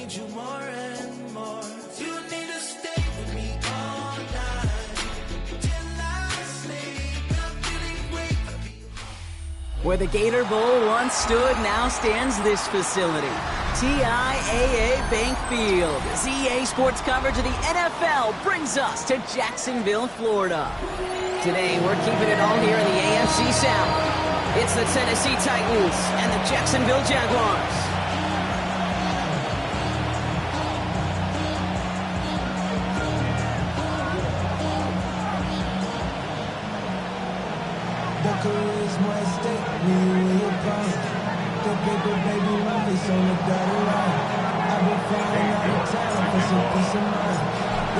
need you more and more. You need to stay with me all night till I sleep. I'm feeling great. Where the Gator Bowl once stood, now stands this facility. TIAA Bank Field. ZA Sports coverage of the NFL brings us to Jacksonville, Florida. Today, we're keeping it all here in the AFC South. It's the Tennessee Titans and the Jacksonville Jaguars.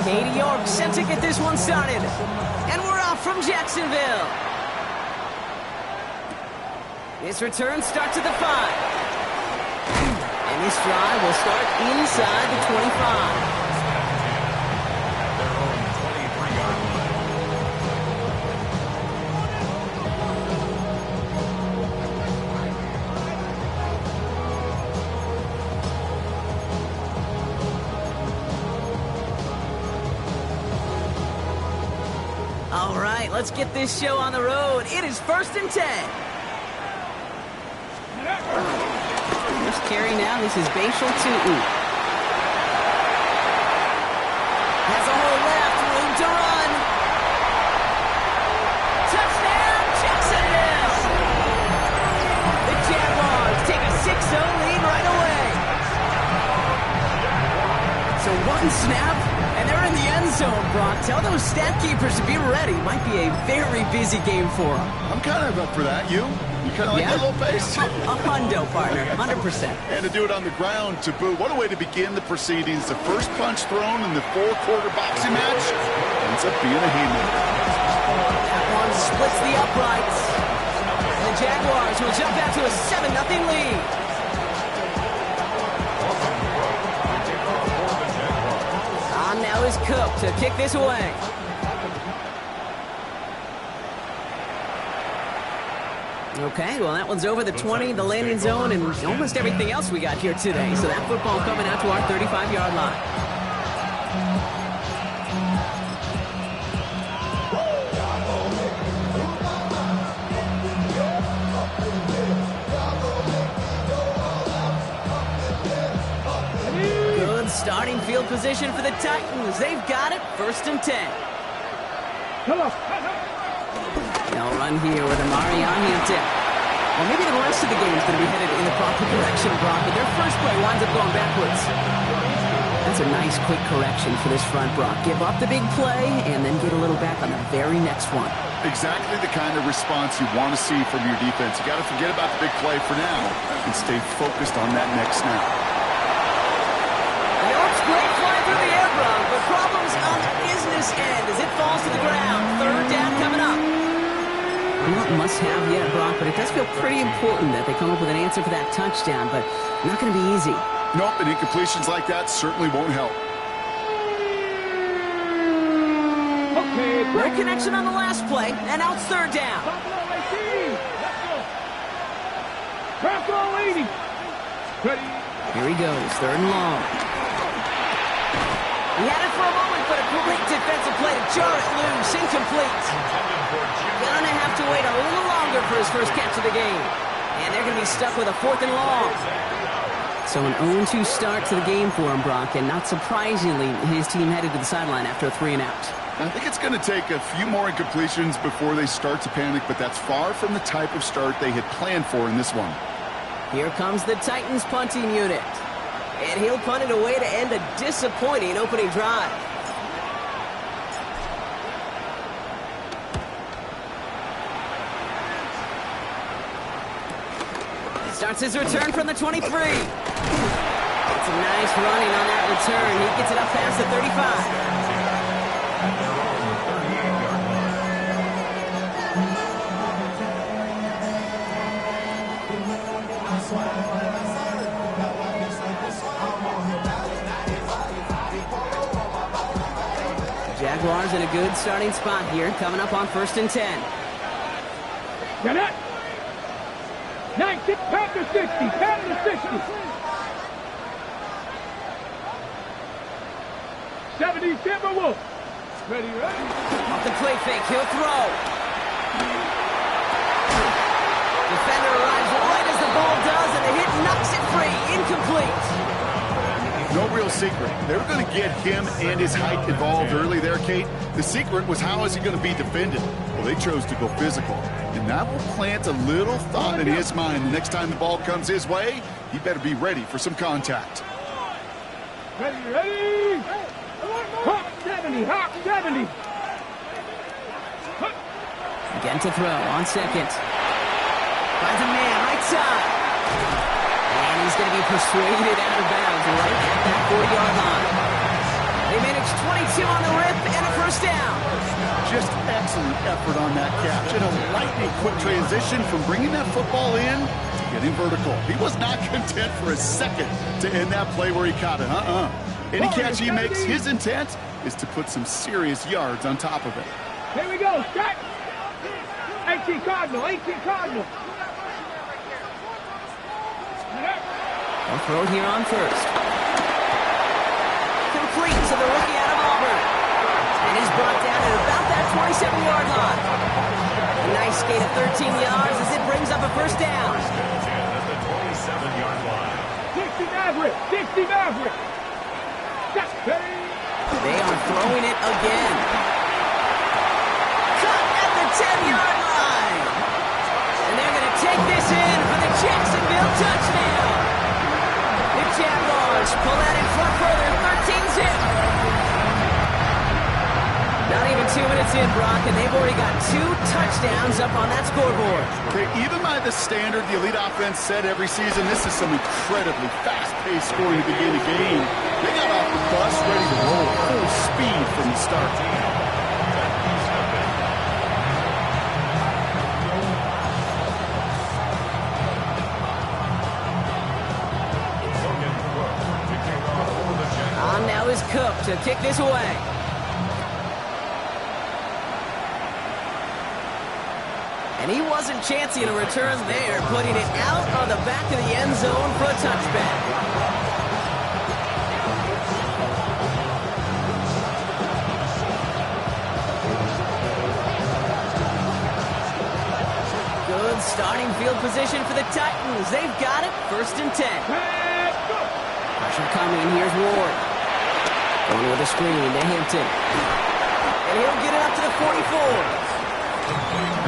Katie York sent to get this one started. And we're off from Jacksonville. This return starts at the 5. And this drive will start inside the 25. All right, let's get this show on the road. It is 1st and 10. First carry now. This is Bashal Tutu. Has a hole left. Room to run. Touchdown, Jacksonville! The Jaguars take a 6-0 lead right away. So one snap, and they're in the end zone, Brock. Tell those stat keepers to be ready. Might be a very busy game for them. I'm kind of up for that. You kind of like that little pace? A hundo, partner. 100%. And to do it on the ground to boot. What a way to begin the proceedings. The first punch thrown in the 4-quarter boxing match ends up being a haymaker. That one splits the uprights. The Jaguars will jump out to a 7-0 lead. On now is Cook to kick this away. Okay, well, that one's over the 20, the landing zone, and almost everything else we got here today. So that football coming out to our 35-yard line. Good starting field position for the Titans. They've got it, 1st and 10. They'll run here with Amari on the tip. Well, maybe the rest of the game is going to be headed in the proper direction, Brock, but their first play winds up going backwards. That's a nice, quick correction for this front, Brock. Give up the big play and then get a little back on the very next one. Exactly the kind of response you want to see from your defense. You got to forget about the big play for now and stay focused on that next snap. York's great fly through the air, Brock, but problems on the business end as it falls to the ground. 3rd down coming up. Not must-have yet, Brock, but it does feel pretty important that they come up with an answer for that touchdown, but not going to be easy. Nope, and incompletions like that certainly won't help. Okay, no connection on the last play, and now it's 3rd down. Here he goes, 3rd and long. He had it for a moment, but a great defensive play to jar it loose, incomplete. Gonna have to wait a little longer for his first catch of the game. And they're gonna be stuck with a 4th and long. So an 0-2 start to the game for him, Brock, and not surprisingly, his team headed to the sideline after a 3-and-out. I think it's going to take a few more incompletions before they start to panic, but that's far from the type of start they had planned for in this one. Here comes the Titans punting unit. And he'll punt it away to end a disappointing opening drive. Starts his return from the 23. It's a nice running on that return. He gets it up past the 35. Jaguars in a good starting spot here, coming up on 1st and 10. Get it! 90, back to 60, back to 60. 70 Timberwolves. Ready, ready. Off the play fake, he'll throw. Defender arrives right as the ball does, and the hit knocks it free. Incomplete. No real secret. They were going to get him and his height involved early there, Kate. The secret was, how is he going to be defended? Well, they chose to go physical. And that will plant a little thought in his mind. The next time the ball comes his way, he better be ready for some contact. Ready, ready. Hawk 70, Hawk 70. Again to throw on second. Finds a man, right side. And he's going to be persuaded out of bounds right at that 40-yard line. They managed 22 on the rip and a first down. Just excellent effort on that catch. And a lightning quick transition from bringing that football in to getting vertical. He was not content for a second to end that play where he caught it. Any catch he makes, his intent is to put some serious yards on top of it. Here we go, shot. 18 Cardinal, 18 Cardinal. They'll throw here on first. Complete to the rookie out of Auburn. And he's brought down at about that 27-yard line. A nice skate of 13 yards as it brings up a first down. At the 27-yard line. 60 Maverick, 60 Maverick. They are throwing it again. Cut at the 10-yard line. And they're going to take this in for the Jacksonville touchdown. The Jaguars pull that in front further, 13-zip. Not even 2 minutes in, Brock, and they've already got 2 touchdowns up on that scoreboard. Okay, even by the standard the elite offense set every season, this is some incredibly fast-paced scoring to begin a game. They got off the bus ready to roll full speed from the start. On now is Cook to kick this away. And he wasn't chancing a return there, putting it out on the back of the end zone for a touchback. Good starting field position for the Titans. They've got it, 1st and 10. Pressure coming, here's Ward. Going with a screen to Hampton. And he'll get it up to the 44.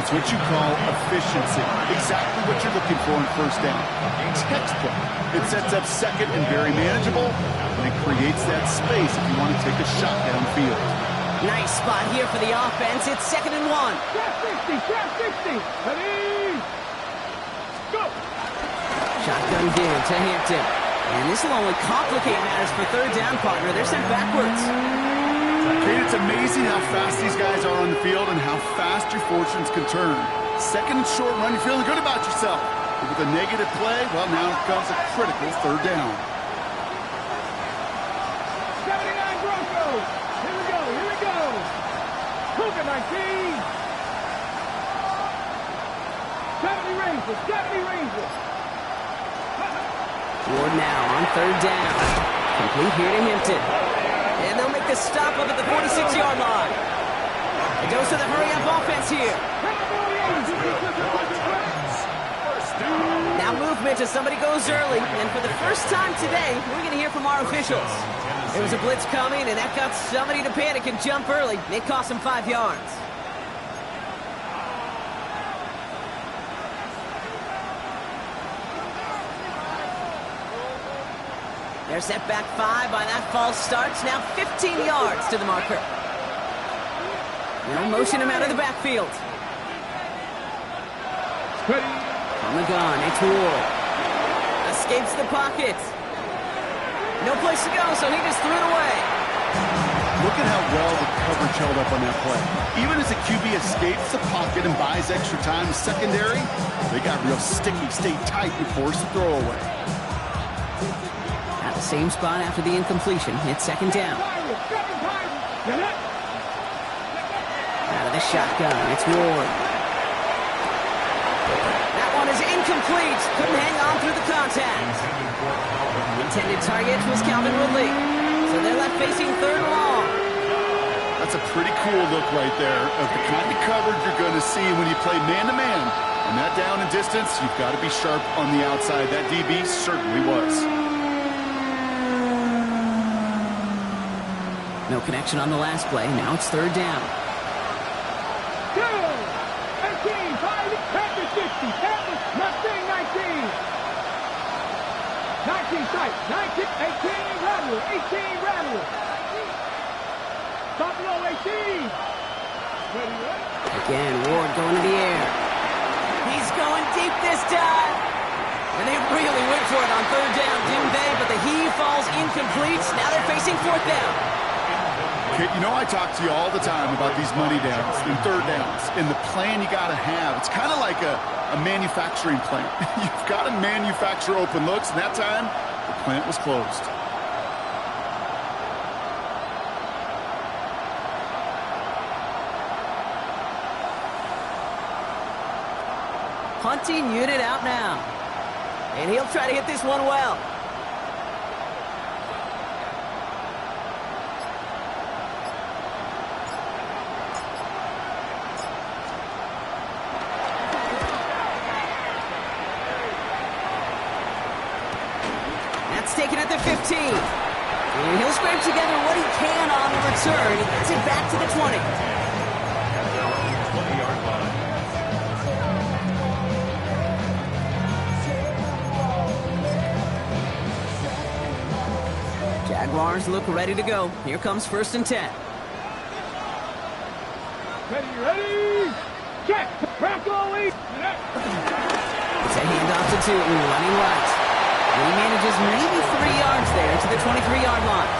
That's what you call efficiency. Exactly what you're looking for in first down. Textbook. It sets up second and very manageable, and it creates that space if you want to take a shot downfield. Nice spot here for the offense. It's 2nd and 1. Trap 60, trap 60. Ready. Go. Shotgun give to Hampton. And this will only complicate matters for 3rd down, partner. They're sent backwards. Kate, it's amazing how fast these guys are on the field and how fast your fortunes can turn. 2nd and short run, you're feeling good about yourself. But with a negative play, well, now comes a critical 3rd down. 79 Broncos. Here we go, here we go. Cougar 19. 70 Rangers, 70 Rangers. Ward now on 3rd down. Complete here to Hampton. And they'll make the stop up at the 46-yard line. A dose of the hurry-up offense here. Now movement as somebody goes early. And for the first time today, we're going to hear from our officials. There was a blitz coming, and that got somebody to panic and jump early. It cost them 5 yards. They're set back 5 by that false start. Now 15 yards to the marker. They'll motion him out of the backfield. On the gun, it's Ward. Escapes the pocket. No place to go, so he just threw it away. Look at how well the coverage held up on that play. Even as the QB escapes the pocket and buys extra time in secondary, they got real sticky, stayed tight and forced the throwaway. At the same spot after the incompletion, it's 2nd down. Out of the shotgun, it's Ward. That one is incomplete. Couldn't hang on through the contact. Intended target was Calvin Woodley. So they're left facing third and long. That's a pretty cool look right there of the kind of coverage you're going to see when you play man-to-man. And that down and distance, you've got to be sharp on the outside. That DB certainly was. No connection on the last play. Now it's third down. 2, 18, 5, Panthers 60, Panthers, Mustang 19. 19 tight, 19, 18, rattle, 18, rattle. Buffalo 18. Ready, ready? Again, Ward going to the air. He's going deep this time. And they really went for it on third down, didn't they? But the heave falls incomplete. Now they're facing fourth down. Okay, you know I talk to you all the time about these money downs and third downs and the plan you got to have. It's kind of like a manufacturing plant. You've got to manufacture open looks, and that time the plant was closed. Punting unit out now. And he'll try to hit this one well. That's taken at the 15. And he'll scrape together what he can on the return. He gets it back to the 20. 20-yard line. Jaguars look ready to go. Here comes 1st and 10. Ready, ready? Check. Bronco lead. It's a handoff to Tootin, running right. He manages maybe 3 yards there to the 23-yard line.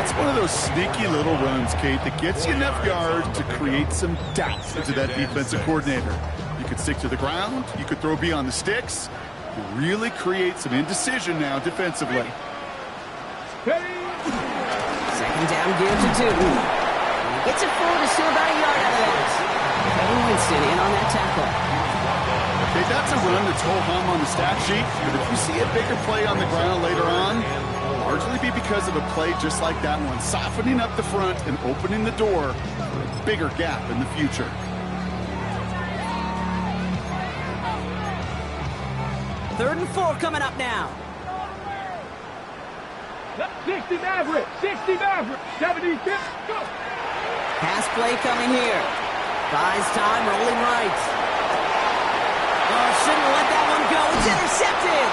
It's one of those sneaky little runs, Kate, that gets you enough yards to create some doubt into that defensive coordinator. You could stick to the ground. You could throw beyond the sticks. You really create some indecision now defensively. Second down give to Tootin. He gets it forward to still about a yard out of that. Kevin Winston in on that tackle. Okay, that's a run that's ho-hum on the stat sheet, but if you see a bigger play on the ground later on, it'll largely be because of a play just like that one, softening up the front and opening the door for a bigger gap in the future. Third and 4 coming up now. 60 Maverick, 60 Maverick, 70, go. Pass play coming here. Buys time, rolling right. Oh, shouldn't let that one go. It's intercepted.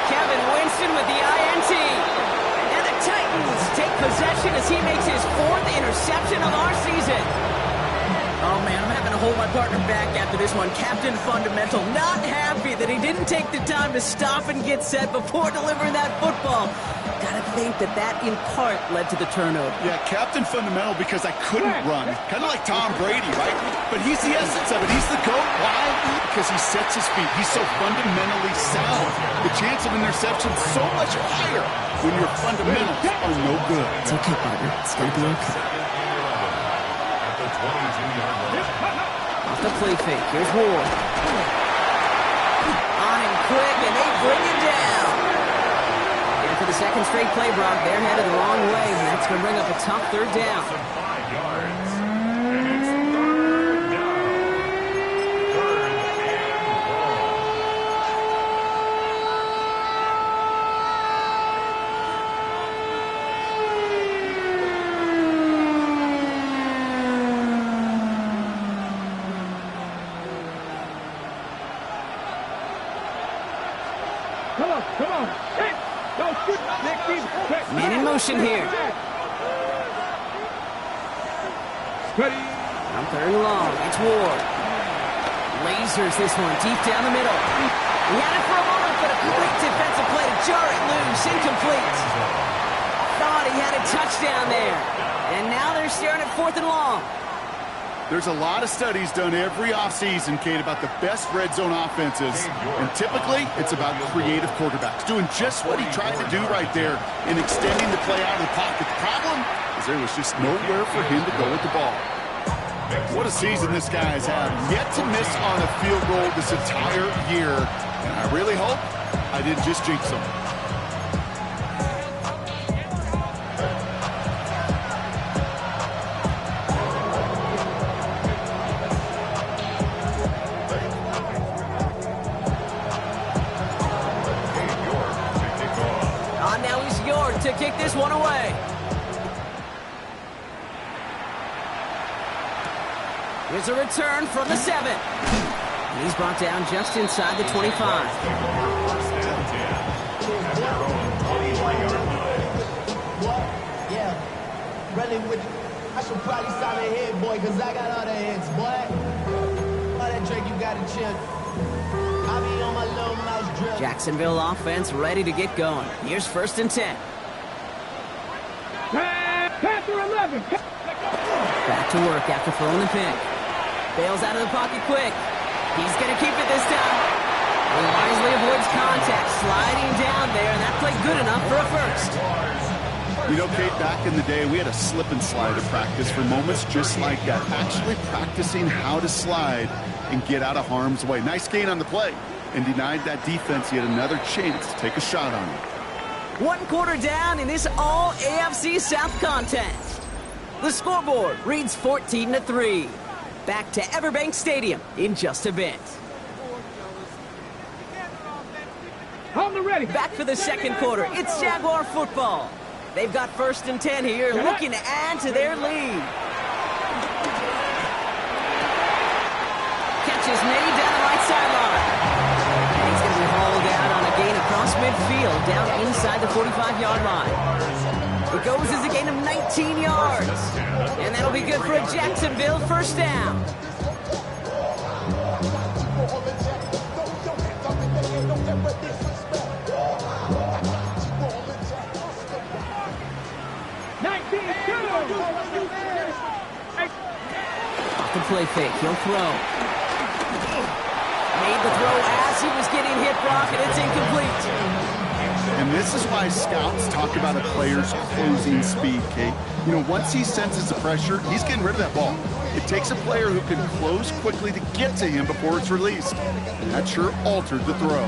Kevin Winston with the INT. And the Titans take possession as he makes his 4th interception of our season. Oh, man, I'm having to hold my partner back after this one. Captain Fundamental not happy that he didn't take the time to stop and get set before delivering that football. Gotta think that in part led to the turnover. Yeah, Captain Fundamental because I couldn't run. Kind of like Tom Brady, right? But he's the essence of it. He's the GOAT. Why? Because he sets his feet. He's so fundamentally sound. The chance of interception is so much higher when your fundamentals are no good. It's okay, partner. It's gonna be okay. At the 22-yard line. Off the play fake. Here's Ward. On him quick, and they bring him down. And for the second straight play, Brock, they're headed the wrong way, and that's going to bring up a tough third down. 5 yards. And it's third down. Third and long. Come on. Hey, don't shoot. Man in motion here. Ready. On third and long, it's Ward. Lasers this one deep down the middle. He had it for a moment, but a great defensive play to jar it loose. Incomplete. Thought he had a touchdown there. And now they're staring at 4th and long. There's a lot of studies done every offseason, Kate, about the best red zone offenses. And typically, it's about creative quarterbacks, doing just what he tried to do right there in extending the play out of the pocket. The problem is there was just nowhere for him to go with the ball. What a season this guy has had. Yet to miss on a field goal this entire year. And I really hope I didn't just jinx him. away. Here's a return from the 7. And he's brought down just inside the 25. First and 10 at their own 21-yard line. Yeah, running with. I should probably sign a head, boy, because I got all the heads, boy. All that Drake, you got to chill. I be on my little mouse drill. Jacksonville offense ready to get going. Here's 1st and 10. Panther 11. Back to work after throwing the pick. Bails out of the pocket quick. He's going to keep it this time. He wisely avoids contact, sliding down there, and that played good enough for a first. You know, Kate, back in the day, we had a slip and slide at practice for moments just like that. Actually practicing how to slide and get out of harm's way. Nice gain on the play, and denied that defense yet another chance to take a shot on him. 1 quarter down in this all AFC South contest. The scoreboard reads 14-3. Back to Everbank Stadium in just a bit. On the ready. Back for the 2nd quarter. It's Jaguar football. They've got 1st and 10 here, looking to add to their lead. Catches made down the right sideline. And he's going to be hauled out on a gain across midfield, down inside the 45-yard line. It goes as a gain of 19 yards. And that'll be good for a Jacksonville 1st down. Off the play fake, he'll throw. Made the throw as he was getting hit, Brock, and it's incomplete. And this is why scouts talk about a player's closing speed, Kate. You know, once he senses the pressure, he's getting rid of that ball. It takes a player who can close quickly to get to him before it's released. And that sure altered the throw.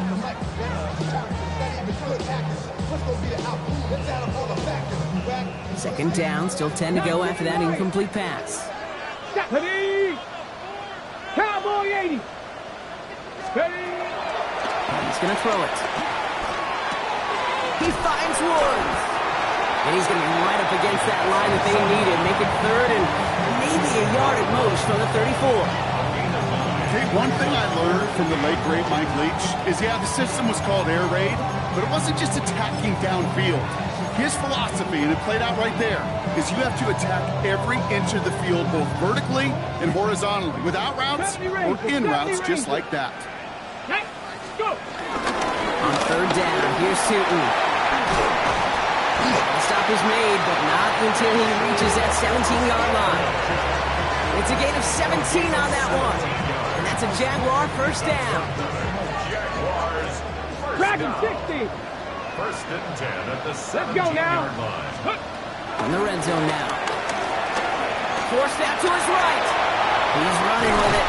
Second down, still 10 to go after that incomplete pass. Steady. Cowboy 80. Steady. He's going to throw it. He finds Woods. And he's going to be right up against that line that they needed. Make it 3rd and maybe a yard at most from the 34. Kate, one thing I learned from the late, great Mike Leach is, yeah, the system was called air raid, but it wasn't just attacking downfield. His philosophy, and it played out right there, is you have to attack every inch of the field, both vertically and horizontally, without routes or in routes, just like that. Go. On 3rd down, here's Tootin. The stop is made, but not until he reaches that 17-yard line. It's a gain of 17 on that one. And that's a Jaguar 1st down. Jaguars. Dragon 60. 1st and 10 at the Let's go now. 17-yard line. In the red zone now. Forced out to his right. He's running with it.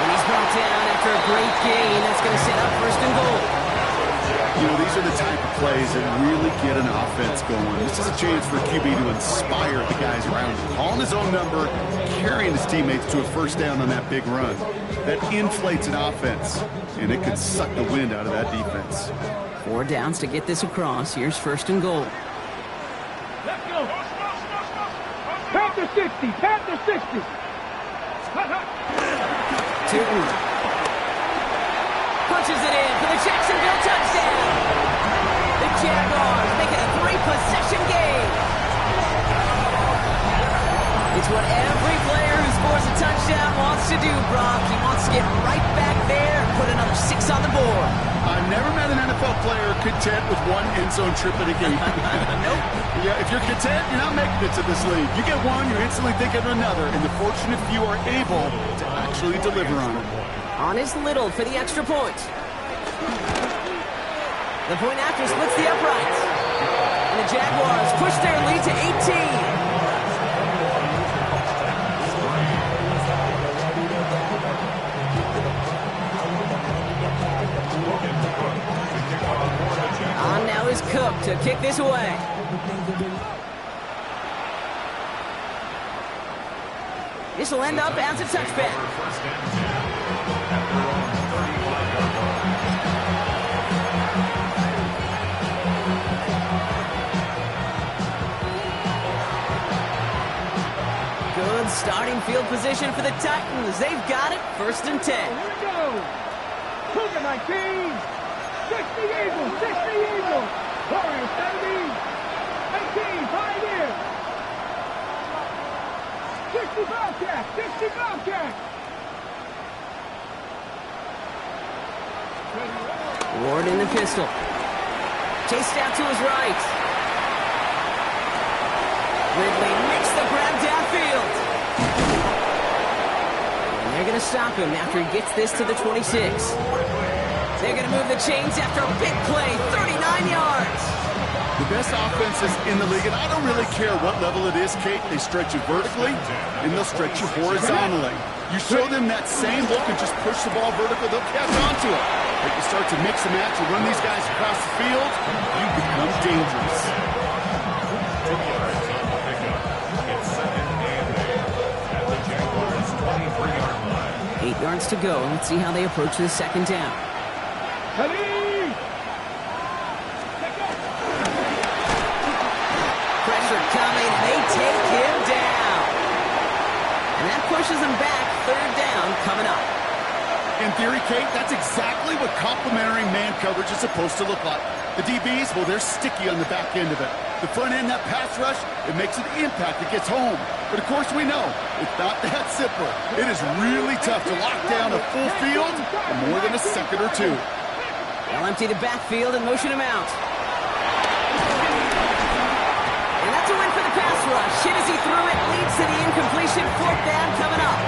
And he's brought down after a great gain. That's going to set up 1st and goal. You know, these are the type of plays that really get an offense going. This is a chance for QB to inspire the guys around him. Calling his own number, carrying his teammates to a 1st down on that big run. That inflates an offense, and it could suck the wind out of that defense. 4 downs to get this across. Here's 1st and goal. Let's go. Panther 60. Panther 60. Tootin punches it in for the Jacksonville touchdown. The Jaguars make it a 3-possession game. It's what every player who scores a touchdown wants to do, Brock. He wants to get right back there and put another 6 on the board. I've never met an NFL player content with one end zone trip at a game. Nope. Yeah, if you're content, you're not making it to this league. You get one, you're instantly thinking of another, and the fortunate few are able to actually deliver on it. Honest Little for the extra point. The point after splits the uprights. And the Jaguars push their lead to 18. On now is Cook to kick this away. This will end up as a touchback. 1st and 10 at their own 35-yard line. position for the Titans. They've got it, 1st and 10. Here we go. Cougar 19. 60 Eagles. 60 Eagles. Warriors 70. 19. Pioneer. 60 Bobcats. 60 Bobcats. Ward in the pistol. Chased out to his right. Ridley makes the grab downfield. And they're going to stop him after he gets this to the 26. They're going to move the chains after a big play, 39 yards. The best offenses in the league, and I don't really care what level it is, Kate. They stretch you vertically, and they'll stretch you horizontally. You show them that same look and just push the ball vertical, they'll catch onto it. If you start to mix and match and run these guys across the field, you become dangerous. It's 2nd and 8 at the Jaguars' 23-yard line. 8 yards to go. Let's see how they approach this 2nd down. Pressure coming. They take him down. And that pushes him back. 3rd down coming up. In theory, Kate, that's exactly what complementary man coverage is supposed to look like. The DBs, well, they're sticky on the back end of it. The front end, that pass rush, it makes an impact. It gets home. But, of course, we know it's not that simple. It is really tough to lock down a full field in more than a second or two. They'll empty the backfield and motion him out. And that's a win for the pass rush. Hit as he threw it, leads to the incompletion. 4th down coming up.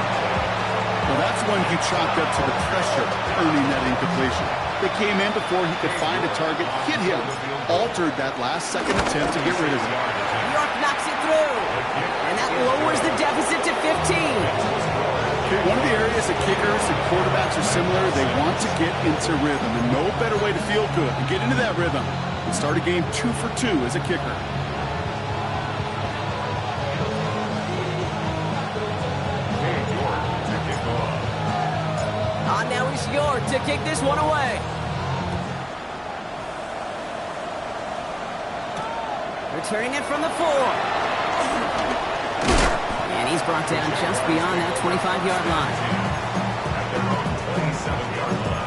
Well, that's when he chalked up to the pressure, earning that incompletion. They came in before he could find a target, hit him, altered that last second attempt to get rid of him. New York knocks it through. And that lowers the deficit to 15. Okay, one of the areas that kickers and quarterbacks are similar, they want to get into rhythm. And no better way to feel good and get into that rhythm than start a game 2 for 2 as a kicker. Now it's York to kick this one away. Returning it from the 4. And he's brought down just beyond that 25-yard line. At their own 27-yard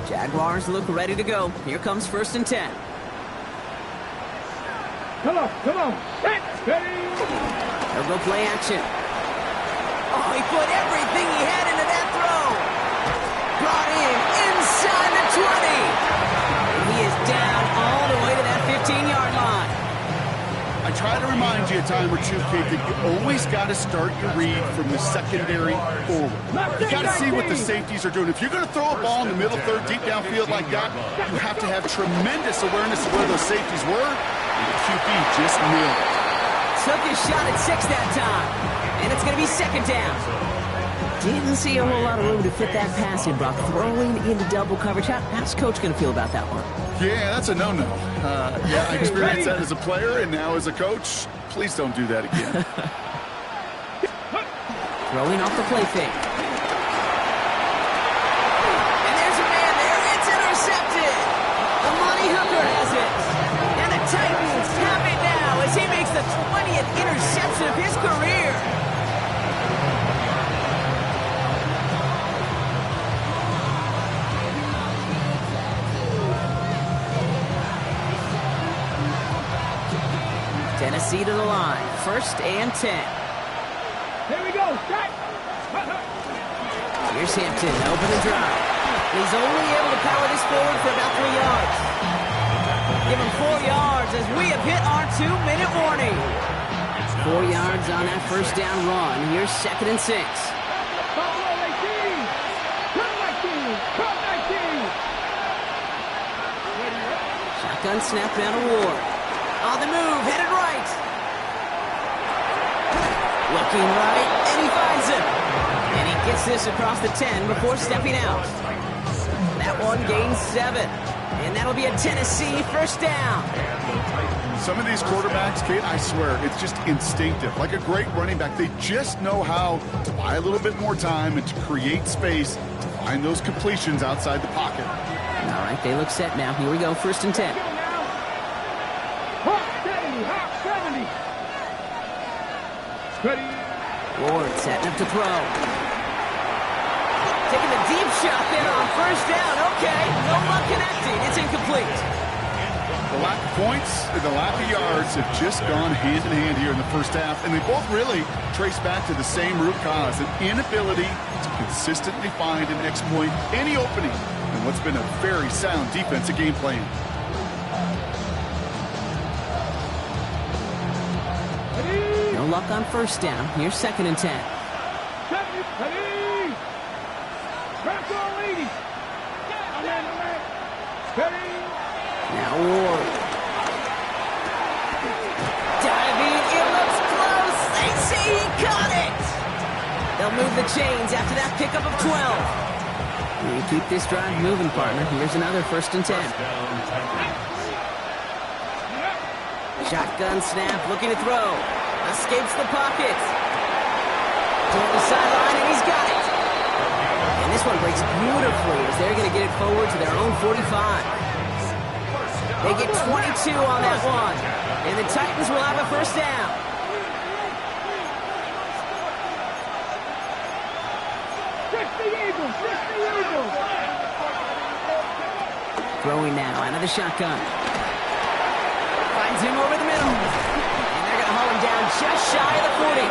Jaguars look ready to go. Here comes 1st and 10. Come on. Ready. They'll go play action. Oh, he put everything he had into that throw. Brought in inside the 20. And he is down all the way to that 15-yard line. I try to remind you a time or two, Kate, that you always got to start your read from the secondary forward. You got to see what the safeties are doing. If you're going to throw a ball in the middle third, deep downfield like that, you have to have tremendous awareness of where those safeties were, and the QB just nailed it. Took his shot at 6 that time. And it's going to be 2nd down. Didn't see a whole lot of room to fit that pass in, Brock. Throwing into double coverage. How's Coach going to feel about that one? Yeah, that's a no-no. Yeah, I experienced that as a player and now as a coach. Please don't do that again. Throwing off the play fake. And there's a man there. It's intercepted. Amani Hooker has it. And the Titans have it now as he makes the 20th interception of his career. Tennessee to the line. 1st and 10. Here we go. Shot. Here's Hampton, open and drive. He's only able to power this forward for about 3 yards. Give him 4 yards as we have hit our 2-minute warning. 4 yards on that 1st down run. Here's 2nd and 6. Follow 18. Come 19. Come 19. Shotgun snap down to Ward. On the move, headed right. Looking right, and he finds him. And he gets this across the 10 before stepping out. That one gains 7. And that'll be a Tennessee first down. Some of these quarterbacks, Kate, I swear, it's just instinctive. Like a great running back, they just know how to buy a little bit more time and to create space to find those completions outside the pocket. All right, they look set now. Here we go, 1st and 10. Hawk 70, Hawk 70. Ready. Ward setting up to throw. Taking the deep shot there on 1st down. Okay, no luck connecting. It's incomplete. The lack of points and the lack of yards have just gone hand in hand here in the first half, and they both really trace back to the same root cause, an inability to consistently find and exploit any opening in what's been a very sound defensive game plan. No luck on 1st down. Here's 2nd and 10. Ready. Press all 80. Ready. Now Ward. Diving, it looks close. They say he caught it. They'll move the chains after that pickup of 12. You keep this drive moving, partner. Here's another 1st and 10. Shotgun snap, looking to throw. Escapes the pocket. Toward the sideline, and he's got it. And this one breaks beautifully as they're going to get it forward to their own 45. They get 22 on that one. And the Titans will have a 1st down. Throwing now out of the shotgun. Finds him over the middle. And they're going to haul him down just shy of the 40.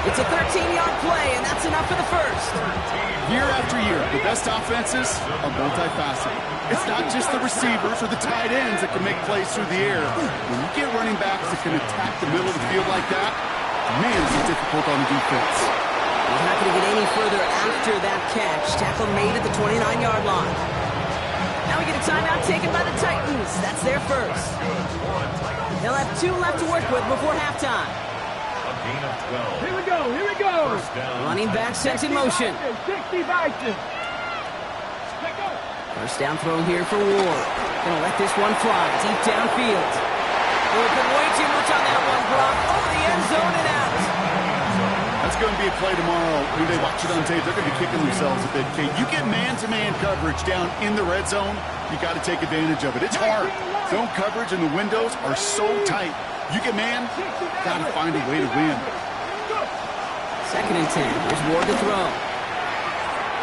It's a 13-yard play, and that's enough for the 1st. Year after year, the best offenses are multifaceted. It's not just the receivers or the tight ends that can make plays through the air. When you get running backs that can attack the middle of the field like that, man, is it difficult on the defense. He's not going to get any further after that catch. Tackle made at the 29-yard line. Now we get a timeout taken by the Titans. That's their 1st. They'll have 2 left to work with before halftime. Gain of 12. Here we go. Here we go. First down. Running back sets in motion. 60 Bison. 1st down throw here for Ward. Gonna let this one fly deep downfield. We've been way too much on that one, Brock. Over the end zone and out. That's going to be a play tomorrow. When they watch it on tape, they're going to be kicking themselves a bit, Kate. You get man-to-man coverage down in the red zone, you got to take advantage of it. It's hard. Zone coverage and the windows are so tight. You get man, got to find a way to win. 2nd and 10. Here's Ward to throw.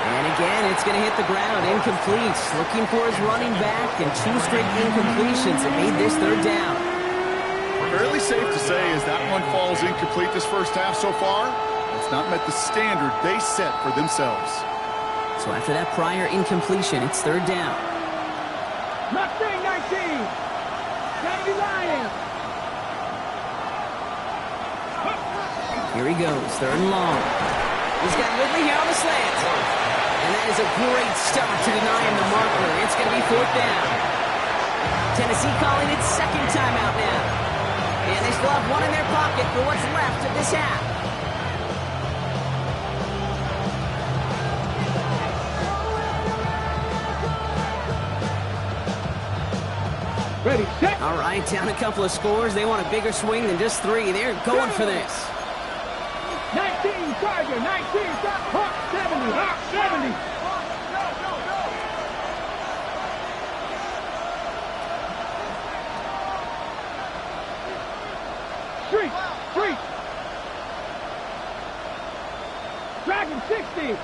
And again, it's going to hit the ground. Incomplete. Looking for his running back, and 2 straight incompletions that made this 3rd down. Fairly safe to say as that one falls incomplete this first half so far, it's not met the standard they set for themselves. So after that prior incompletion, it's 3rd down. Mustang 19. Kennedy Lions. Here he goes, 3rd and long. He's got Ridley here on the slant. And that is a great stop to deny him the marker. It's going to be 4th down. Tennessee calling its 2nd timeout now. And they still have 1 in their pocket for what's left of this half. Ready, set. All right, down a couple of scores. They want a bigger swing than just 3. They're going for this. 19 Tiger, 19 Hawk 70, Hawk 70. Street. Dragon 60.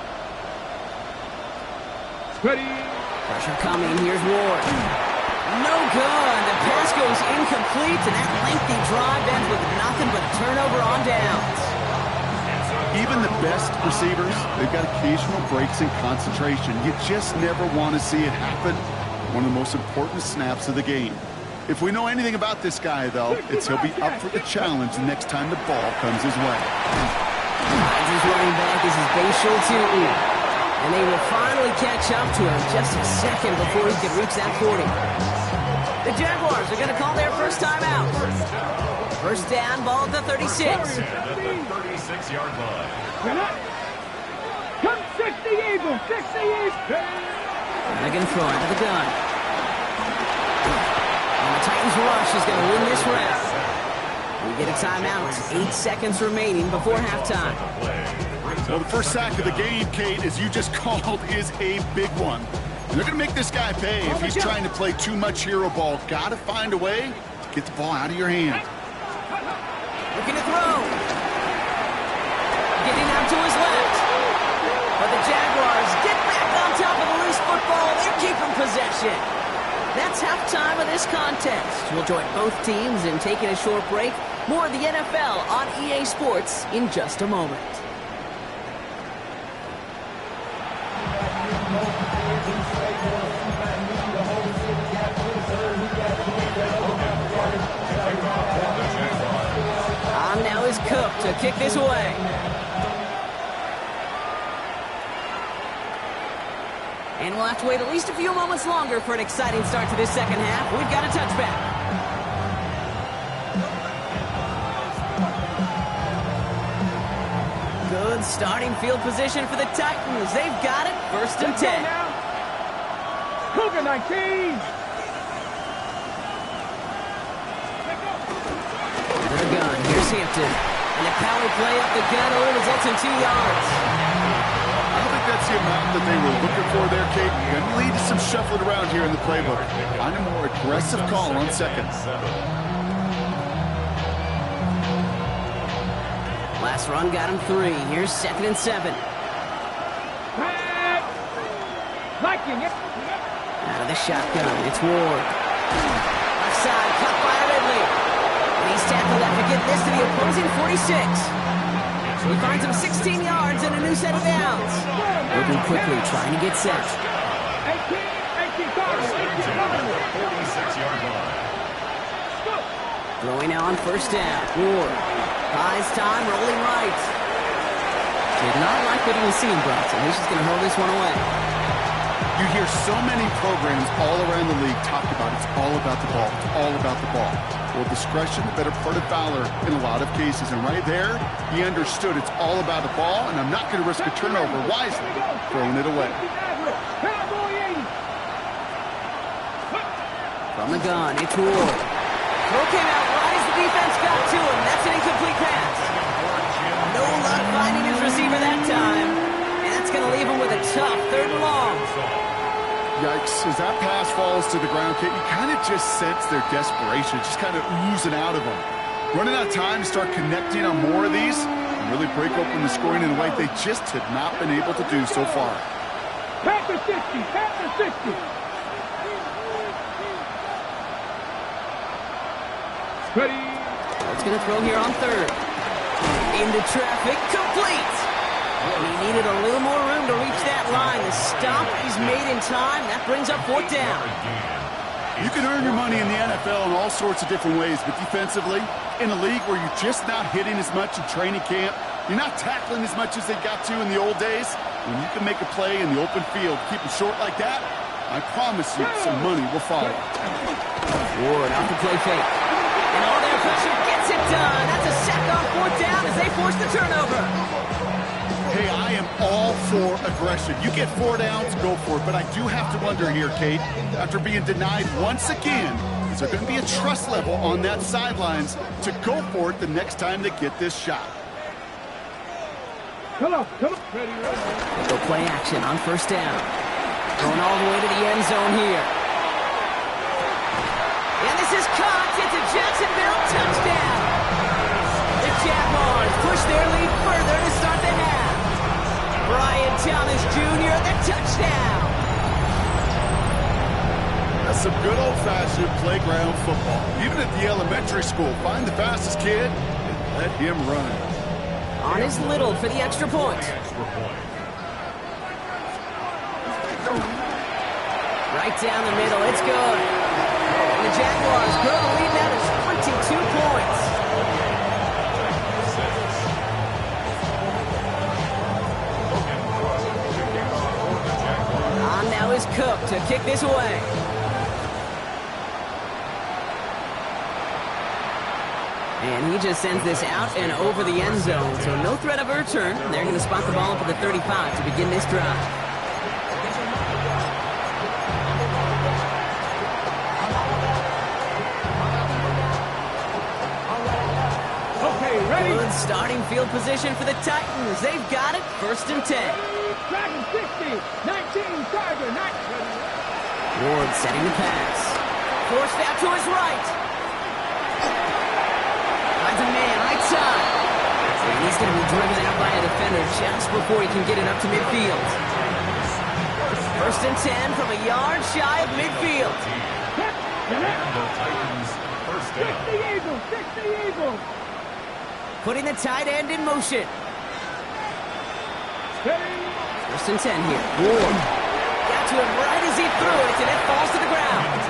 Ready. Pressure coming. Here's Ward. No good. The pass goes incomplete, and that lengthy drive ends with nothing but a turnover on downs. Even the best receivers, they've got occasional breaks in concentration. You just never want to see it happen. One of the most important snaps of the game. If we know anything about this guy, though, it's he'll be up for the challenge the next time the ball comes his way. His running back is his Bashal Tutu. And they will finally catch up to him just a second before he can reach that 40. The Jaguars are going to call their 1st timeout. 1st down, ball at the 36. At the 36-yard line. Come 60 Eagles, 60 Eagles. They're going to throw out of the gun. And the Titans rush is going to win this round. We get a timeout. 8 seconds remaining before halftime. Well, the first sack of the game, Kate, as you just called, is a big one. And they're going to make this guy pay if he's trying to play too much hero ball. Got to find a way to get the ball out of your hand. Looking to throw. Getting out to his left. But the Jaguars get back on top of the loose football. They're keeping possession. That's halftime of this contest. We'll join both teams in taking a short break. More of the NFL on EA Sports in just a moment. On now is Cook to kick this away. And we'll have to wait at least a few moments longer for an exciting start to this second half. We've got a touchback. Good starting field position for the Titans. They've got it. First and 10. Cougar 19. With a gun. Here's Hampton. And a power play up the gut results in 2 yards. I don't think that's the amount that they were looking for there, Kate. Going to lead to some shuffling around here in the playbook. Find a more aggressive call on seconds. Last run got him 3. Here's 2nd and 7. Liking it. Out of the shotgun, it's Ward. Left side, cut by Ridley. And he's tackled after getting this to the opposing 46. He finds him 16 yards and a new set of downs. Moving quickly, trying to get set. 18 targets. 46-yard line. Throwing now on first down. Ward. Buys time, rolling right. Did not like what he was seeing, Bronson. He's just going to hold this one away. You hear so many programs all around the league talk about it's all about the ball. It's all about the ball. Well, discretion, the better part of valor in a lot of cases. And right there, he understood it's all about the ball, and I'm not going to risk a turnover wisely, throwing it away. From the gun, it's Ward. Throw came out right as the defense got to him. That's an incomplete pass. No luck finding his receiver that time. And that's going to leave him with a tough 3rd and long. Yikes. As that pass falls to the ground, Kate, you kind of just sense their desperation, just kind of oozing out of them. Running out of time to start connecting on more of these and really break open the scoring in a way they just have not been able to do so far. Panther 60. Panther 60. Ready. It's going to throw here on 3rd. Into traffic, complete. He needed a little more room to reach that line. The stop is made in time. That brings up 4th down. You can earn your money in the NFL in all sorts of different ways, but defensively, in a league where you're just not hitting as much in training camp, you're not tackling as much as they got to in the old days, when you can make a play in the open field, keep it short like that, I promise you some money will follow. Ward off the play fake. And all their pressure gets it done. That's a sack on 4th down as they force the turnover. Hey, I am all for aggression. You get 4 downs, go for it. But I do have to wonder here, Kate, after being denied once again, is there going to be a trust level on that sidelines to go for it the next time they get this shot? Come on. Ready. Go play action on first down. Going all the way to the end zone here. And this is caught. It's a Jacksonville touchdown. The Jaguars push their lead further to start the half. Brian Thomas Jr., the touchdown. That's some good old-fashioned playground football. Even at the elementary school, find the fastest kid and let him run. On is Little for the extra point. Right down the middle, it's good. And the Jaguars grow the lead now to 22 points. On now is Cook to kick this away. And he just sends this out and over the end zone, so no threat of a return. They're going to spot the ball up at the 35 to begin this drive. starting field position for the Titans. They've got it, 1st and 10. Dragon 60, 19, Tiger, 19. Ward setting the pass. Forced out to his right. Finds a man right side. And he's going to be driven out by a defender just before he can get it up to midfield. 1st and 10 from a yard shy of midfield. And the Titans first down. 60 Eagles. Putting the tight end in motion. 1st and 10 here. Ward. Got to him right as he threw it, and it falls to the ground.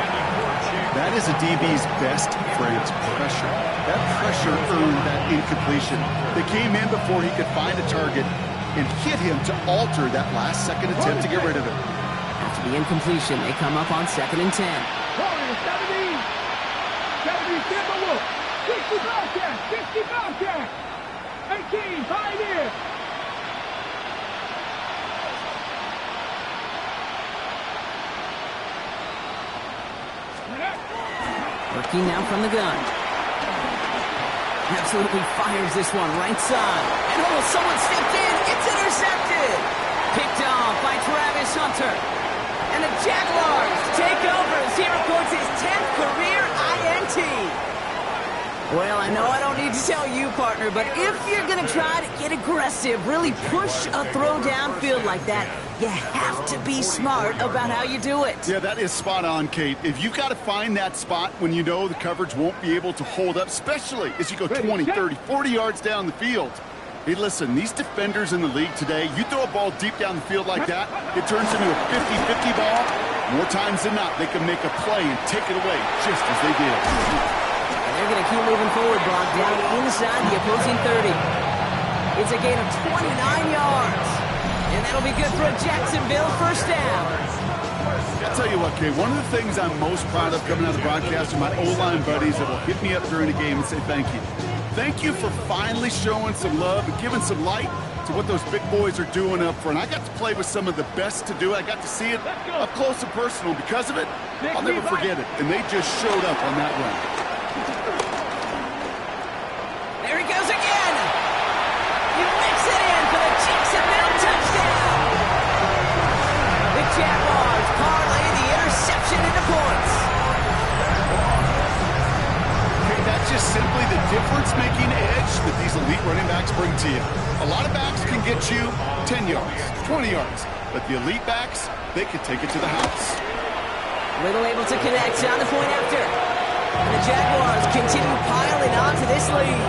That is a DB's best friend, pressure. That pressure earned that incompletion. They came in before he could find a target and hit him to alter that last second attempt to get rid of it. After the incompletion, they come up on 2nd and 10. 70 Timberwolf. 60 Bobcats. 60 Bobcats. 18 Pioneer. Working now from the gun. Absolutely fires this one right side. And someone stepped in. It's intercepted. Picked off by Travis Hunter. And the Jaguars take over as he records his 10th career INT. Well, I know I don't need to tell you, partner, but if you're going to try to get aggressive, really push a throw downfield like that, you have to be smart about how you do it. Yeah, that is spot on, Kate. If you've got to find that spot when you know the coverage won't be able to hold up, especially as you go 20, 30, 40 yards down the field. Hey, listen, these defenders in the league today, you throw a ball deep down the field like that, it turns into a 50-50 ball. More times than not, they can make a play and take it away just as they did. They're going to keep moving forward, Brock, down inside the opposing 30. It's a gain of 29 yards. And that'll be good for a Jacksonville 1st down. I'll tell you what, Kate, one of the things I'm most proud of coming out of the broadcast are my O-line buddies that will hit me up during the game and say thank you. Thank you for finally showing some love and giving some light to what those big boys are doing up front. I got to play with some of the best to do it. I got to see it up close and personal. Because of it, I'll never forget it. And they just showed up on that run. There he goes again. He whips it in for the Jacksonville touchdown. The Jaguars parlay the interception into points. Okay, that's just simply the difference-making edge that these elite running backs bring to you. A lot of backs can get you 10 yards, 20 yards, but the elite backs, they can take it to the house. Little able to connect on the point after. And the Jaguars continue piling on to this lead.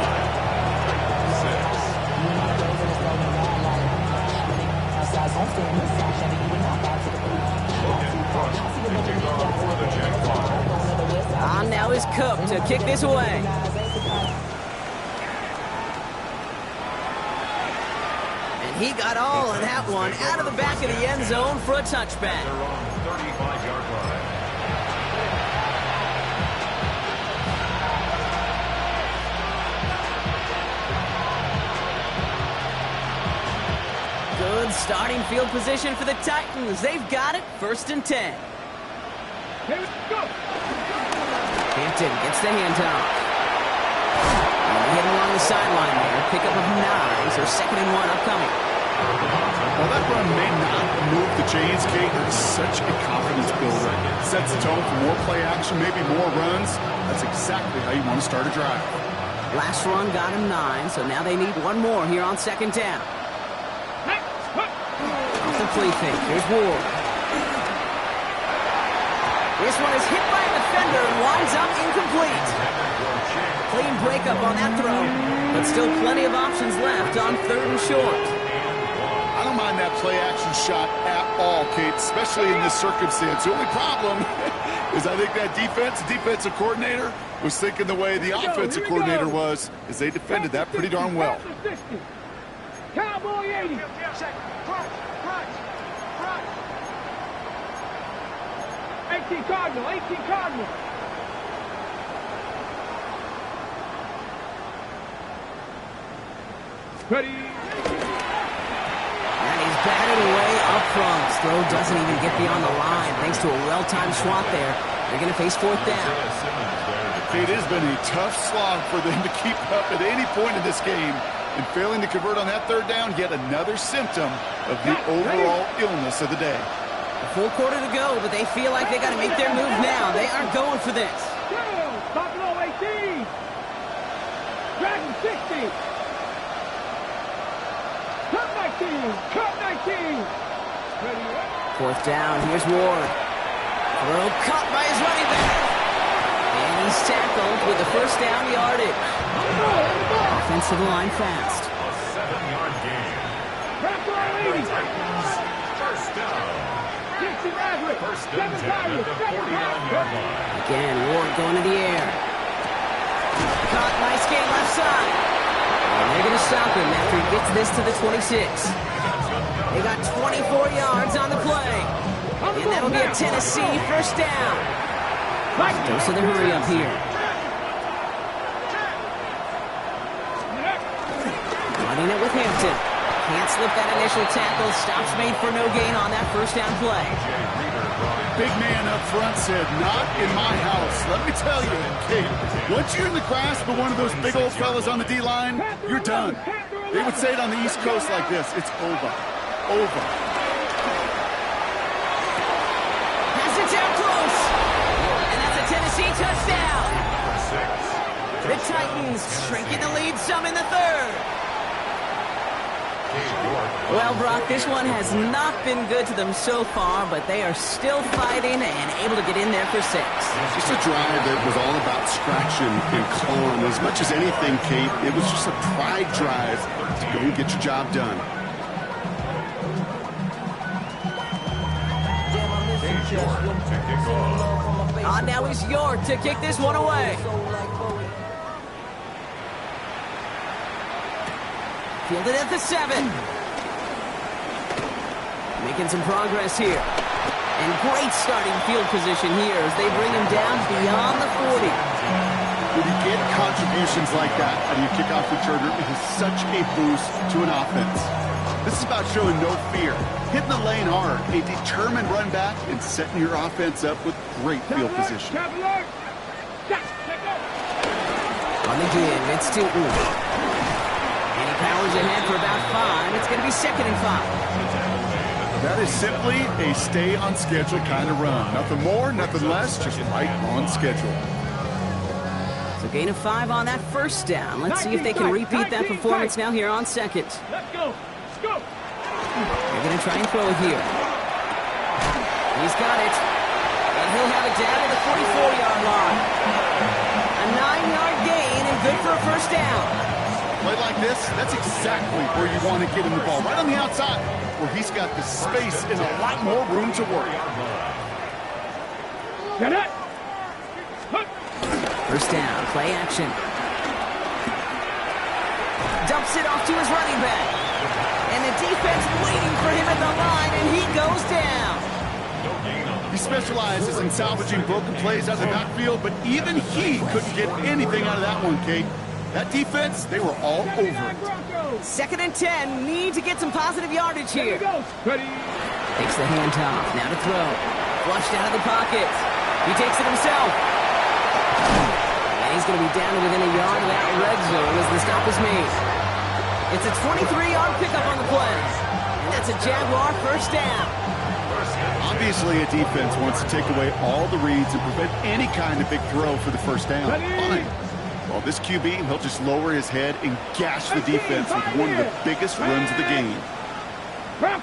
On now is Cook to kick this away. And he got all of that one out of the back of the end zone for a touchback. They're on 35-yard line. Good starting field position for the Titans. They've got it, 1st and 10. Here we go. Hampton gets the handoff. And hit him along the sideline there. Pickup of 9, so 2nd and 1 upcoming. While that run may not move the chains, Kate, it's such a confidence builder. Sets the tone for more play action, maybe more runs. That's exactly how you want to start a drive. Last run got him 9, so now they need one more here on 2nd down. Off the play fake, here's Ward. This one is hit by a defender and winds up incomplete. Clean breakup on that throw, but still plenty of options left on 3rd and short. I don't mind that play action shot at all, Kate, especially in this circumstance. The only problem is I think that defensive coordinator was thinking the way the offensive coordinator was, as they defended that pretty darn well. Cowboy 80. 18 Cardinal, 18 Cardinal. Ready. And he's batted away up front. Throw doesn't even get beyond the line thanks to a well-timed swat there. They're going to face fourth down. It has been a tough slog for them to keep up at any point in this game. And failing to convert on that third down, yet another symptom of the overall illness of the day. A full quarter to go, but they feel like they got to make their move now. They aren't going for this. Buffalo 18. Dragon 60. Cut 19. Cut 19. Ready up. Fourth down, here's Ward. Throw caught by his running back. And he's tackled with the first down yardage. Offensive line fast. A 7-yard gain. Buffalo 80. First down. Dixie Maverick. First and 10 at the 49-yard line. Again, Ward going to the air. Caught, nice gain left side. And they're going to stop him after he gets this to the 26. They got 24 yards on the play. And that'll be a Tennessee first down. Dose of the hurry up here. Running it with Hampton. Can't slip that initial tackle. Stops made for no gain on that first down play. Big man up front said, not in my house. Let me tell you, Kate, once you're in the grasp of one of those big old fellas on the D-line, you're done. They would say it on the East Coast like this, it's over. Over. Pass it down close. And that's a Tennessee touchdown. The Titans shrinking the lead some in the third. Well, Brock, this one has not been good to them so far, but they are still fighting and able to get in there for 6. Just a drive that was all about scratching and clawing. As much as anything, Kate, it was just a pride drive to go and get your job done. Now is York to kick this one away. Fielded at the 7. Making some progress here. And great starting field position here as they bring him down beyond the 40. When you get contributions like that out of your kickoff returner, it is such a boost to an offense. This is about showing no fear, hitting the lane hard, a determined run back, and setting your offense up with great field position. On the give, it's Tootin. And he powers ahead for about 5. It's going to be 2nd and 5. That is simply a stay on schedule kind of run. Nothing more, nothing less, just right on schedule. So gain of 5 on that first down. Let's see if they can repeat that performance now here on 2nd. Let's go. Let's go. They're going to try and throw it here. He's got it. And he'll have it down to the 44-yard line. A 9-yard gain and good for a first down. Play like this, that's exactly where you want to get him the ball. Right on the outside, where he's got the space and a lot more room to work. Get it. First down, play action. Dumps it off to his running back. And the defense waiting for him at the line, and he goes down. He specializes in salvaging broken plays out of the backfield, but even he couldn't get anything out of that one, Kate. That defense, they were all over it. 2nd and 10, need to get some positive yardage here. Ready. Takes the handoff, now to throw. Flushed out of the pocket. He takes it himself. And he's going to be down to within a yard of that red zone as the stop is made. It's a 23-yard pickup on the play. And that's a Jaguar first down. Obviously, a defense wants to take away all the reads and prevent any kind of big throw for the first down. Fine. Well, this QB, he'll just lower his head and gash the defense with one of the biggest runs of the game. Back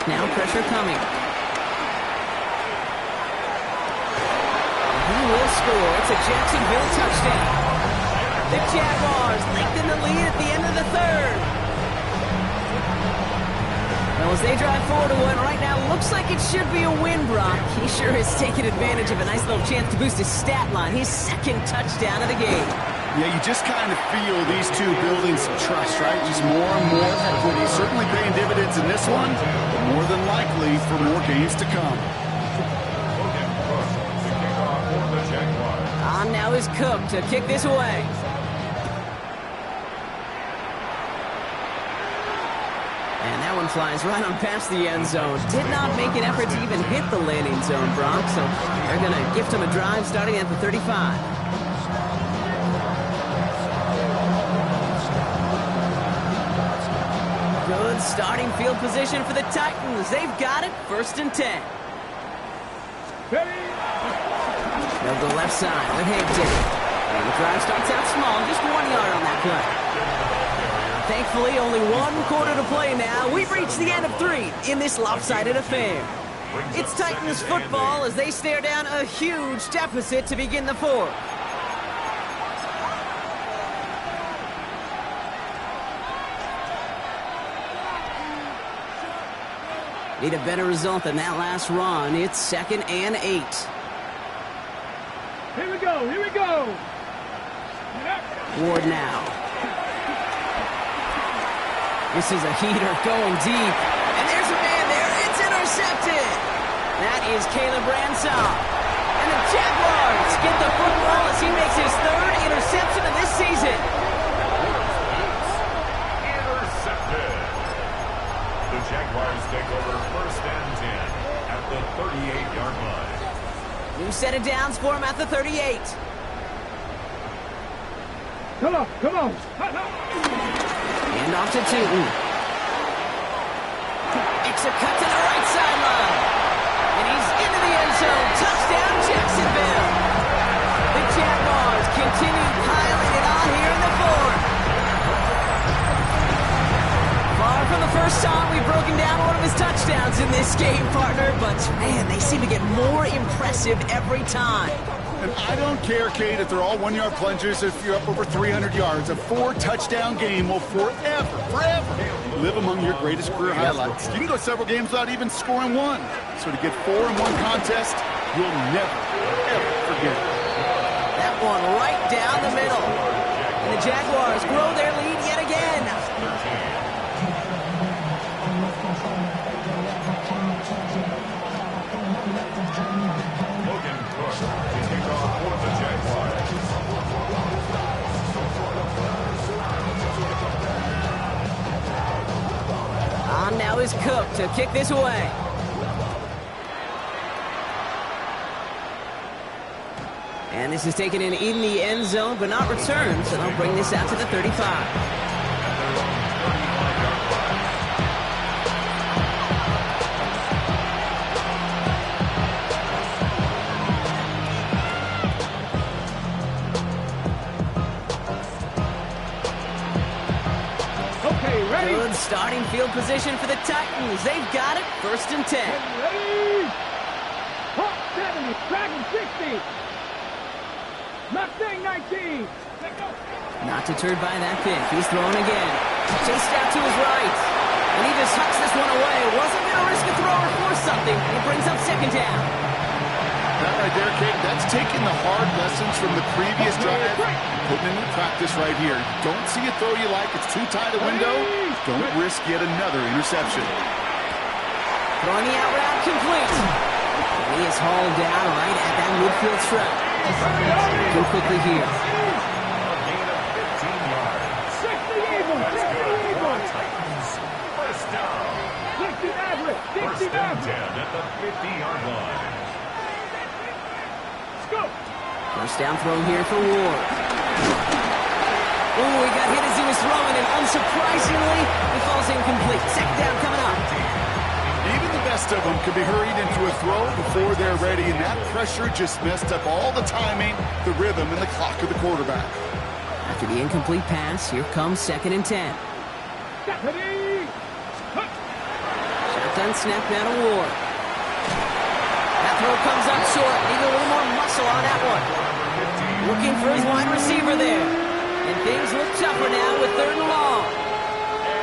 now, pressure coming. He will score. It's a Jacksonville touchdown. The Jaguars lengthen the lead at the end of the third. Well, as they drive forward to one right now, looks like it should be a win, Brock. He sure has taken advantage of a nice little chance to boost his stat line. His 2nd touchdown of the game. Yeah, you just kind of feel these two building some trust, right? Just more and more equity. Certainly paying dividends in this one, but more than likely for more games to come. On now is Cook to kick this away. And that one one flies right on past the end zone. Did not make an effort to even hit the landing zone, Brock, so they're going to gift him a drive starting at the 35. Good starting field position for the Titans. They've got it, 1st and 10. They'll go left side with Hampton. And the drive starts out small, just 1 yard on that play. Thankfully, only 1 quarter to play now. We've reached the end of 3 in this lopsided affair. It's Titans football as they stare down a huge deficit to begin the 4th. Need a better result than that last run. It's 2nd and 8. Here we go, here we go. Ward now. This is a heater going deep. And there's a man there. It's intercepted. That is Caleb Branshaw. And the Jaguars get the football as he makes his 3rd interception of this season. Intercepted. The Jaguars take over 1st and 10 at the 38-yard line. New set of downs for him at the 38. Come on, come on. Hand off to Tootin. It's a cut to the right sideline. And he's into the end zone. Touchdown, Jacksonville. The Jaguars continue piling it on here in the 4th. Far from the first time we've broken down one of his touchdowns in this game, partner. But, man, they seem to get more impressive every time. And I don't care, Kate, if they're all 1-yard plungers, if you're up over 300 yards. A 4-touchdown game will forever live among your greatest career highlights. You can go several games without even scoring 1. So to get 4 in one contest, you'll never, ever forget it. That one right down the middle. And the Jaguars grow their lead yet again. Logan Cook to kick off for the Jaguars. On now is Cook to kick this away. And this is taken in the end zone, but not returned, so they'll bring this out to the 35. Good starting field position for the Titans. They've got it, 1st and 10. Ready? Hawk 70, Dragon 60. Mustang 19. Not deterred by that pick. He's throwing again. Chased out to his right. And he just hucks this one away. Wasn't going to risk a throw or force something. He brings up 2nd down. That right there, Kate, that's taking the hard lessons from the previous drive, putting into practice right here. Don't see a throw you like. It's too tight a window. Don't risk yet another interception. Throwing the out route complete. And he is hauled down right at that midfield strip. Go quickly here. A gain of 15 yards. 60 Eagles, 60 Eagles. Titans, 1st down. 60 average, 60 1st and average. 10 at the 50-yard line. Go. 1st down throw here for Ward. Oh, he got hit as he was throwing, and unsurprisingly, he falls incomplete. 2nd down coming up. Even the best of them could be hurried into a throw before they're ready, and that pressure just messed up all the timing, the rhythm, and the clock of the quarterback. After the incomplete pass, here comes 2nd and 10. Deputy. Shotgun snap now to Ward. That throw comes up short. Need a little more muscle on that one. Looking for his wide receiver there. And things look tougher now with 3rd and long.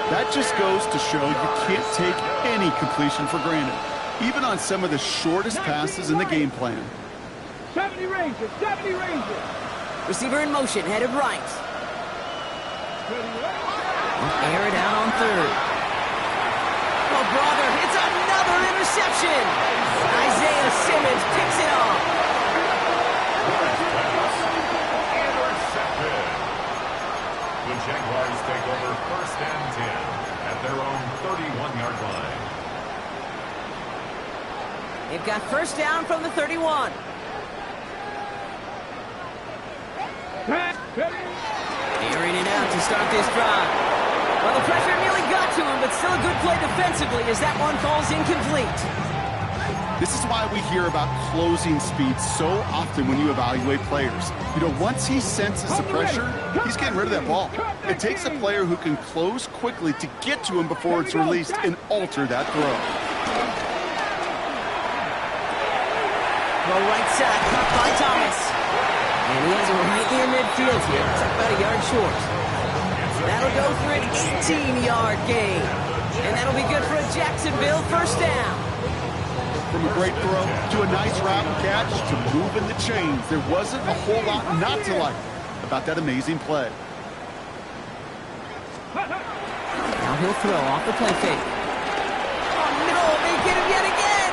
That just goes to show you can't take any completion for granted, even on some of the shortest passes in the game plan. 70 Rangers, 70 Rangers. Receiver in motion, headed right. Air it out on 3rd. Oh, brother, it's another interception. Isaiah Simmons picks it off. Intercepted. The Jaguars take over 1st and 10 at their own 31-yard first down from the 31. Airing it out to start this drive. Well, the pressure nearly got to him, but still a good play defensively as that one falls incomplete. This is why we hear about closing speed so often when you evaluate players. You know, once he senses the pressure, he's getting rid of that ball. It takes a player who can close quickly to get to him before it's released and alter that throw. Well, right side, caught by Thomas. And he has it right near midfield here. It's about a yard short. That'll go for an 18-yard gain. And that'll be good for a Jacksonville first down. From a great throw to a nice route and catch to moving the chains, there wasn't a whole lot not to like about that amazing play. Now he'll throw off the play fake. Oh, no, they get him yet again.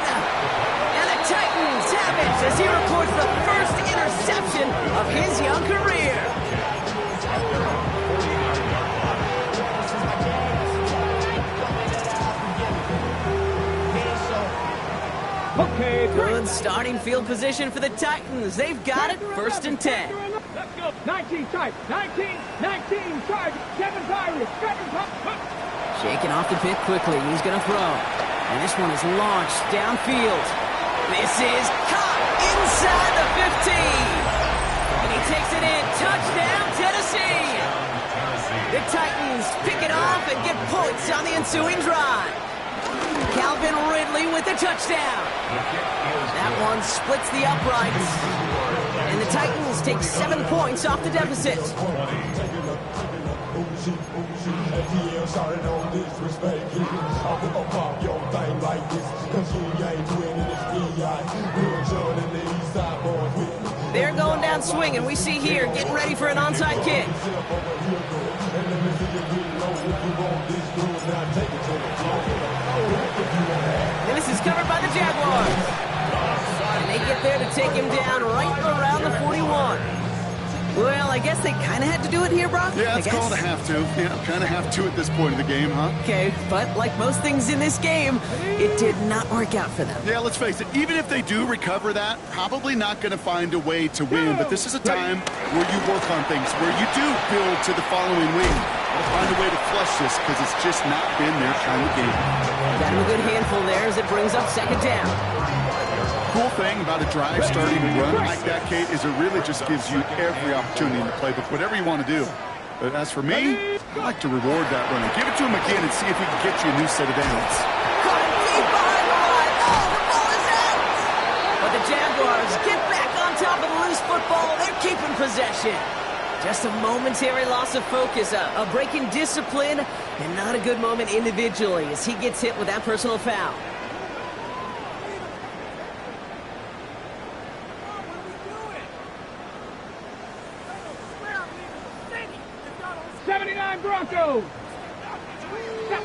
And the Titans have it as he records the first interception of his young career. Okay, Good starting field position for the Titans. They've got it, first and 10. Let's go. 19 tight. 19 tight. 7 Pirates. 7 Pirates. Shaking off the pit quickly. He's going to throw. And this one is launched downfield. This is caught inside the 15. And he takes it in. Touchdown, Tennessee. The Titans pick it off and get points on the ensuing drive. Calvin Ridley with the touchdown. That one splits the uprights. And the Titans take 7 points off the deficit. They're going down swinging. We see here, getting ready for an onside kick. And this is covered by the Jaguars. And they get there to take him down right around the 41. Well, I guess they kind of had to do it here, Brock. Yeah, it's called a have to. Yeah, kind of have to at this point in the game, huh? Okay, but like most things in this game, it did not work out for them. Yeah, let's face it, even if they do recover that, probably not going to find a way to win. But this is a time where you work on things, where you do build to the following win. Find a way to flush this because it's just not been their kind of game. Got him a good handful there as it brings up second down. Cool thing about a drive starting to run like that, Kate, is it really just gives you every opportunity in the playbook, whatever you want to do. But as for me, I like to reward that run. Give it to him again and see if he can get you a new set of downs. Caught him deep behind the line. Oh, the ball is out. But the Jaguars get back on top of the loose football. They're keeping possession. Just a momentary loss of focus, a break in discipline, and not a good moment individually as he gets hit with that personal foul. 79 Broncos.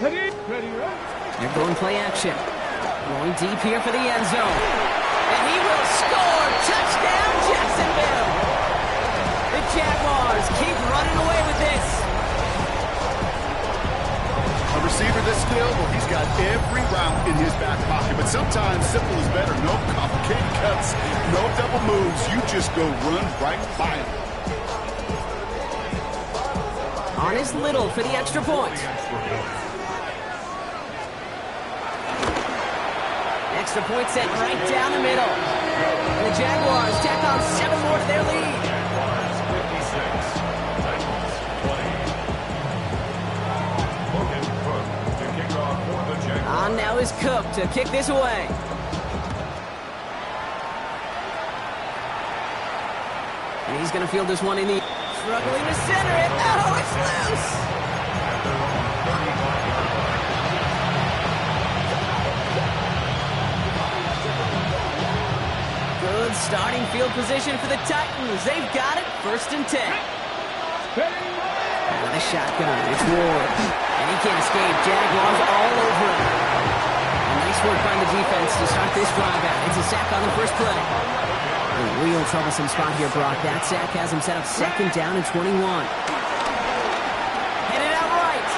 Ready, right? They're going play action. Going deep here for the end zone. And he will score. Touchdown, Jacksonville. The Jaguars keep running away with this. A receiver this skilled, well, he's got every route in his back pocket. But sometimes simple is better. No complicated cuts, no double moves. You just go run right by him. On is Little for the extra point. Extra point set right down the middle. And the Jaguars tack on 7 more to their lead. On now is Cook to kick this away. And he's going to field this one in the... Struggling to center it. Oh, it's loose. Good starting field position for the Titans. They've got it. First and 10. With a shotgun. It's Ward. And he can't escape. Jaguars all over him. And nice work by the defense to start this drive out. It's a sack on the first play. A real troublesome spot here, Brock. That sack has him set up second down and 21. Headed out right.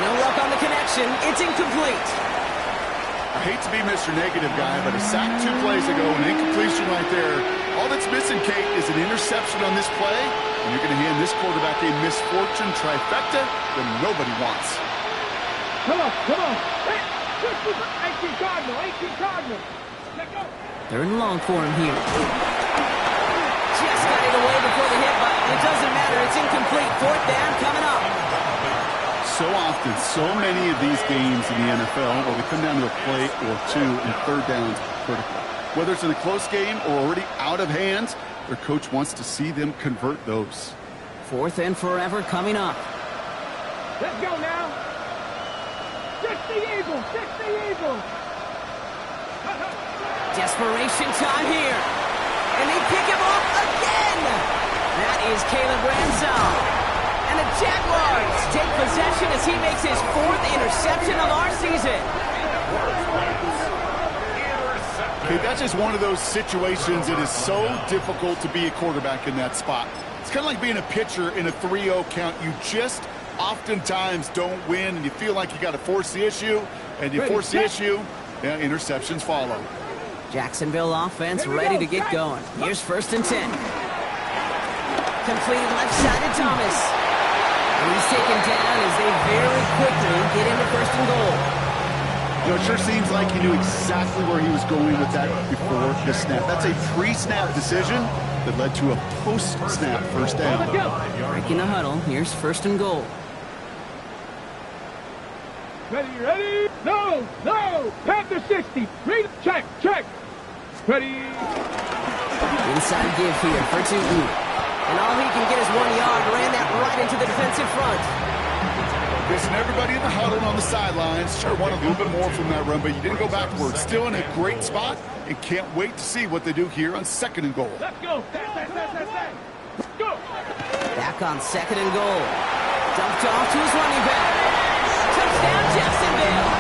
No luck on the connection. It's incomplete. A hate to be Mr. Negative Guy, but a sack 2 plays ago, an incompletion right there. All that's missing, Kate, is an interception on this play, and you're going to hand this quarterback a misfortune trifecta that nobody wants. Come on. Hey, 18 Cardinal. Let go. 3rd and long for him here. Just got it away before the hit button. It doesn't matter. It's incomplete. 4th down coming up. So often, so many of these games in the NFL where we come down to a play or 2 and 3rd downs critical. Whether it's in a close game or already out of hand, their coach wants to see them convert those. 4th and forever coming up. Let's go now. 60 Eagles. Desperation time here. And they pick him off again. That is Caleb Ransall. And the Jaguars take possession as he makes his 4th interception of our season. Okay, that's just one of those situations. It is so difficult to be a quarterback in that spot. It's kind of like being a pitcher in a 3-0 count. You just oftentimes don't win, and you feel like you got to force the issue, and you force the issue, yeah, interceptions follow. Jacksonville offense ready to get going. Here's 1st and 10. Completed left side to Thomas. And he's taken down as they very quickly get into 1st and goal. You know, it sure seems like he knew exactly where he was going with that before the snap. That's a pre-snap decision that led to a post-snap 1st down. Breaking the huddle. Here's 1st and goal. Ready? No! Panther 60. Read. Check. Ready. Inside give here for Tootin. And all he can get is 1 yard. Ran that right into the defensive front. Chris and everybody in the huddle and on the sidelines sure want a little bit more from that run, but you didn't go backwards. Still in a great spot and can't wait to see what they do here on 2nd and goal. Let's go. Go. Back on 2nd and goal. Dumped off to his running back. Touchdown, Jacksonville.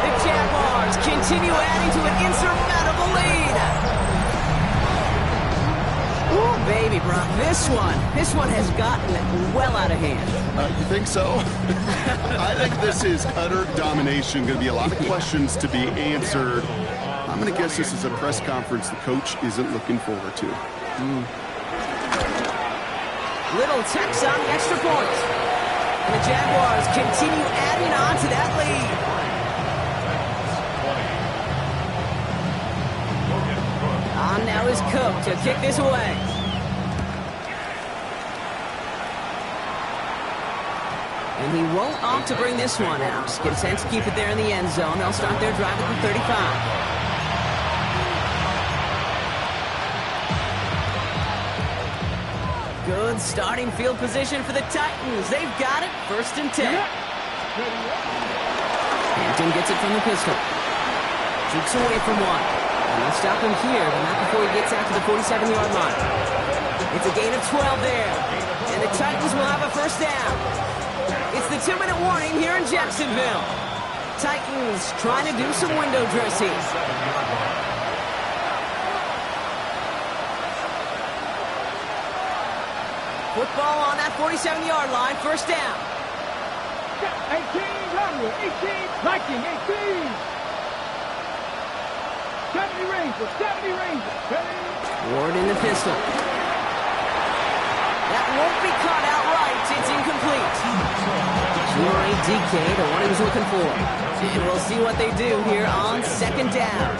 The Jaguars continue adding to an insurmountable lead. Ooh, baby, Brock, this one has gotten well out of hand. You think so? I think this is utter domination. Going to be a lot of questions to be answered. I'm going to guess this is a press conference the coach isn't looking forward to. Little Tex on the extra point. And the Jaguars continue adding on to that lead. On now is Cook to kick this away. And he won't opt to bring this one out. Content to keep it there in the end zone. They'll start their drive at the 35. Good starting field position for the Titans. They've got it. 1st and 10. Hampton gets it from the pistol. Jukes away from one. And they'll stop him here, but not before he gets out to the 47-yard line. It's a gain of 12 there. And the Titans will have a 1st down. It's the 2-minute warning here in Jacksonville. Titans trying to do some window dressing. Football on that 47-yard line, 1st down. 18, Romney, 18, Viking, 18. 70 Rangers. Ready? Ward in the pistol. That won't be caught outright. It's incomplete. Junior DK, the one he was looking for. And we'll see what they do here on 2nd down.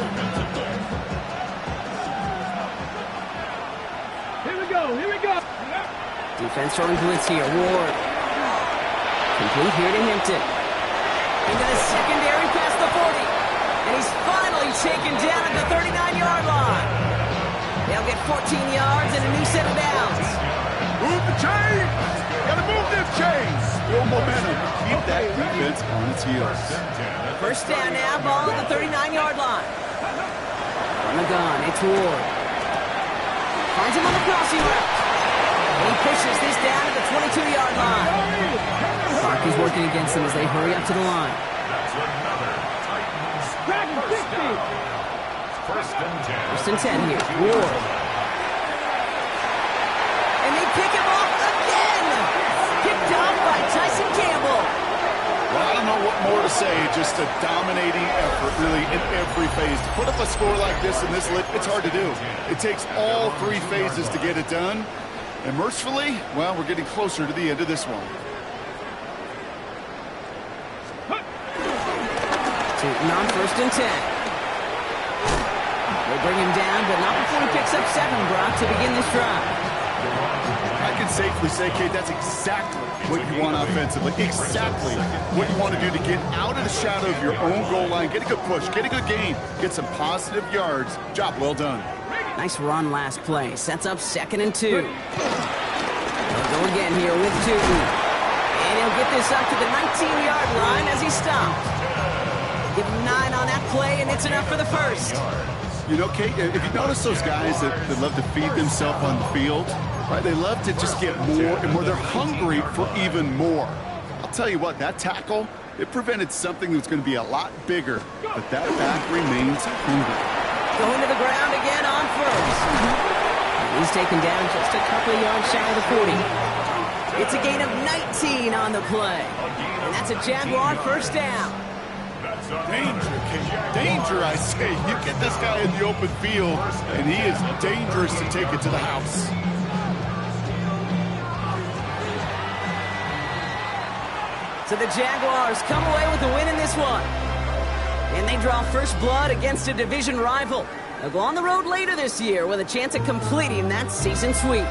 Here we go. Defense throwing blitz here. Ward. Complete here to Hampton. Into the secondary past the 40. And he's finally taken down at the 39-yard line. They'll get 14 yards and a new set of downs. Move the chains! Gotta move them chains! Build momentum. Keep that defense on its heels. 1st down now, ball at the 39-yard line. From the gun, it's Ward. Finds him on the crossing route. And he pushes this down at the 22-yard line. Clark is working against them as they hurry up to the line. Dragon 60. 1st and 10 here. Ward. And they pick him off again. Picked off by Tyson Campbell. Well, I don't know what more to say. Just a dominating effort, really, in every phase. To put up a score like this in this lit, it's hard to do. It takes all three phases to get it done. And mercifully, well, we're getting closer to the end of this one. Tootin on 1st and 10. They bring him down, but not before he picks up 7, Brock, to begin this drive. I can safely say, Kate, that's exactly what you want offensively. Exactly what you want to do to get out of the shadow of your own goal line, get a good push, get a good gain, get some positive yards. Job well done. Nice run last play. Sets up 2nd and 2. They'll go again here with Tootin. And he'll get this up to the 19-yard line as he stopped. Give him 9 on that play, and it's enough for the first. You know, Kate, if you notice those guys that love to feed themselves on the field, right? They love to just get more and more. They're hungry for even more. I'll tell you what, that tackle, it prevented something that's going to be a lot bigger, but that back remains hungry. Going to the ground again on 1st. He's taken down just a couple of yards shy of the 40. It's a gain of 19 on the play. And that's a Jaguar 1st down. Danger, Kate. Danger, I say. You get this guy in the open field, and he is dangerous to take it to the house. So the Jaguars come away with the win in this one. And they draw first blood against a division rival. They'll go on the road later this year with a chance at completing that season sweep.